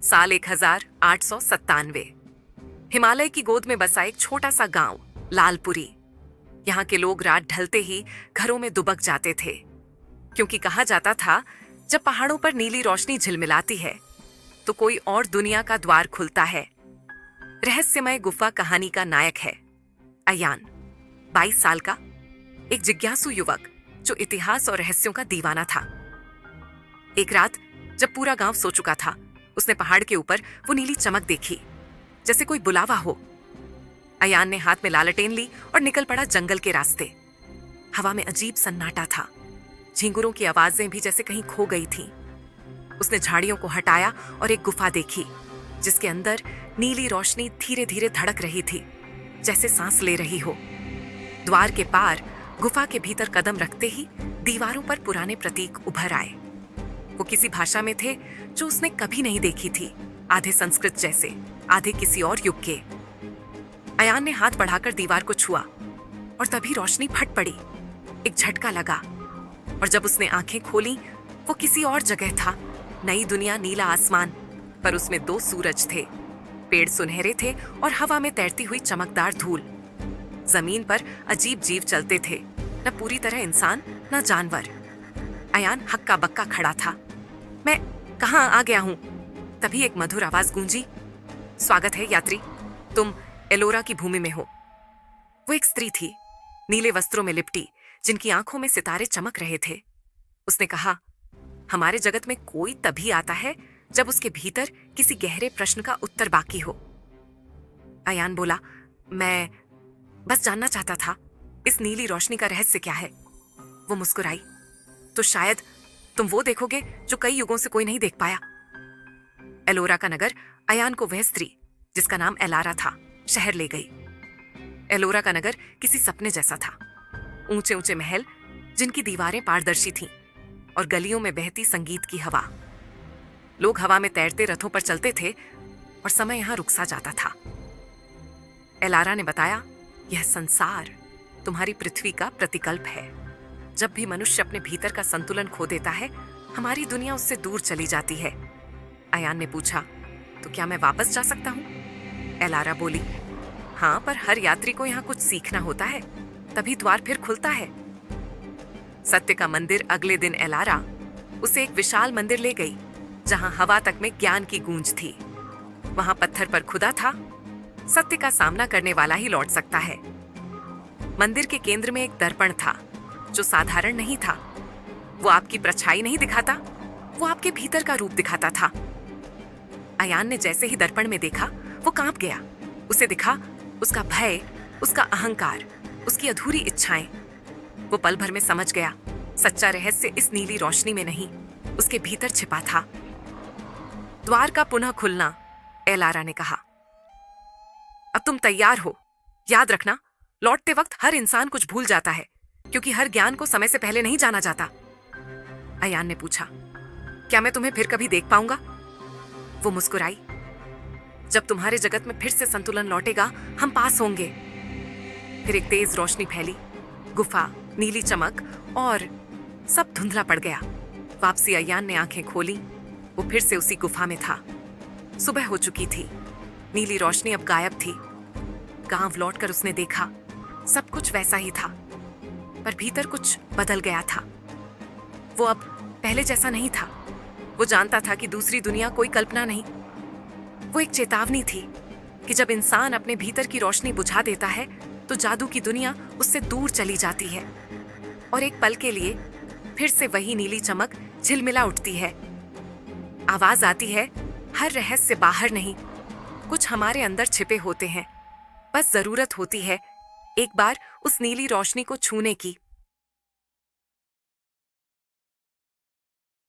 साल 1897। हिमालय की गोद में बसा एक छोटा सा गांव लालपुरी। यहाँ के लोग रात ढलते ही घरों में दुबक जाते थे, क्योंकि कहा जाता था जब पहाड़ों पर नीली रोशनी झिलमिलाती है तो कोई और दुनिया का द्वार खुलता है। रहस्यमय गुफा कहानी का नायक है अयान, 22 साल का एक जिज्ञासु युवक जो इतिहास और रहस्यों का दीवाना था। एक रात जब पूरा गांव सो चुका था, उसने पहाड़ के ऊपर वो नीली चमक देखी, जैसे कोई बुलावा हो। अयान ने हाथ में लालटेन ली और निकल पड़ा जंगल के रास्ते। हवा में अजीब सन्नाटा था, झींगुरों की आवाजें भी जैसे कहीं खो गई थीं। उसने झाड़ियों को हटाया और एक गुफा देखी, जिसके अंदर नीली रोशनी धीरे धीरे धड़क रही थी, जैसे सांस ले रही हो। द्वार के पार गुफा के भीतर कदम रखते ही दीवारों पर पुराने प्रतीक उभर आए। वो किसी भाषा में थे जो उसने कभी नहीं देखी थी, आधे संस्कृत जैसे, आधे किसी और युग के। अयान ने हाथ बढ़ाकर दीवार को छुआ और तभी रोशनी फट पड़ी। एक झटका लगा और जब उसने आंखें खोली, वो किसी और जगह था। नई दुनिया, नीला आसमान, पर उसमें 2 सूरज थे। पेड़ सुनहरे थे और हवा में तैरती हुई चमकदार धूल। जमीन पर अजीब जीव चलते थे, न पूरी तरह इंसान न जानवर। अयान हक्का बक्का खड़ा था। मैं कहाँ आ गया हूँ? तभी एक मधुर आवाज गूंजी, स्वागत है यात्री, तुम एलोरा की भूमि में हो। वो एक स्त्री थी, नीले वस्त्रों में लिपटी, जिनकी आंखों में सितारे चमक रहे थे। उसने कहा, हमारे जगत में कोई तभी आता है जब उसके भीतर किसी गहरे प्रश्न का उत्तर बाकी हो। अयान बोला, मैं बस जानना चाहता था, इस नीली रोशनी का रहस्य क्या है? वो मुस्कुराई, तो शायद तुम वो देखोगे जो कई युगों से कोई नहीं देख पाया। एलोरा का नगर अयान को वह स्त्री जिसका नाम एलारा था शहर ले गई। एलोरा का नगर किसी सपने जैसा था। ऊंचे ऊंचे महल जिनकी दीवारें पारदर्शी थीं और गलियों में बहती संगीत की हवा। लोग हवा में तैरते रथों पर चलते थे और समय यहां रुक सा जाता था। एलारा ने बताया, यह संसार तुम्हारी पृथ्वी का प्रतिकल्प है। जब भी मनुष्य अपने भीतर का संतुलन खो देता है, हमारी दुनिया उससे दूर चली जाती है। अयान ने पूछा, तो क्या मैं वापस जा सकता हूँ? एलारा बोली, हाँ, पर हर यात्री को यहाँ कुछ सीखना होता है, तभी द्वार फिर खुलता है। सत्य का मंदिर अगले दिन एलारा उसे एक विशाल मंदिर ले गई, जहाँ हवा तक में ज्ञान की गूंज थी। वहां पत्थर पर खुदा था, सत्य का सामना करने वाला ही लौट सकता है। मंदिर के केंद्र में एक दर्पण था, जो साधारण नहीं था। वो आपकी परछाई नहीं दिखाता, वो आपके भीतर का रूप दिखाता था। अयान ने जैसे ही दर्पण में देखा, वो कांप गया। उसे दिखा उसका भय, उसका अहंकार, उसकी अधूरी इच्छाएं। वो पल भर में समझ गया, सच्चा रहस्य इस नीली रोशनी में नहीं, उसके भीतर छिपा था। द्वार का पुनः खुलना, एलारा ने कहा। अब तुम तैयार हो। याद रखना, लौटते वक्त हर इंसान कुछ भूल जाता है, क्योंकि हर ज्ञान को समय से पहले नहीं जाना जाता। अयान ने पूछा, क्या मैं तुम्हें फिर कभी देख पाऊंगा? वो मुस्कुराई, जब तुम्हारे जगत में फिर से संतुलन लौटेगा, हम पास होंगे। फिर एक तेज रोशनी फैली, गुफा, नीली चमक, और सब धुंधला पड़ गया। वापसी अयान ने आंखें खोली, वो फिर से उसी गुफा में था। सुबह हो चुकी थी, नीली रोशनी अब गायब थी। गांव लौटकर उसने देखा, सब कुछ वैसा ही था, पर भीतर कुछ बदल गया था। वो अब पहले जैसा नहीं था। वो जानता था कि दूसरी दुनिया कोई कल्पना नहीं, वो एक चेतावनी थी कि जब इंसान अपने भीतर की रोशनी बुझा देता है, तो जादू की दुनिया उससे दूर चली जाती है और एक पल के लिए फिर से वही नीली चमक झिलमिला उठती है। आवाज आती है, हर रहस्य बाहर नहीं, कुछ हमारे अंदर छिपे होते हैं। बस जरूरत होती है एक बार उस नीली रोशनी को छूने की।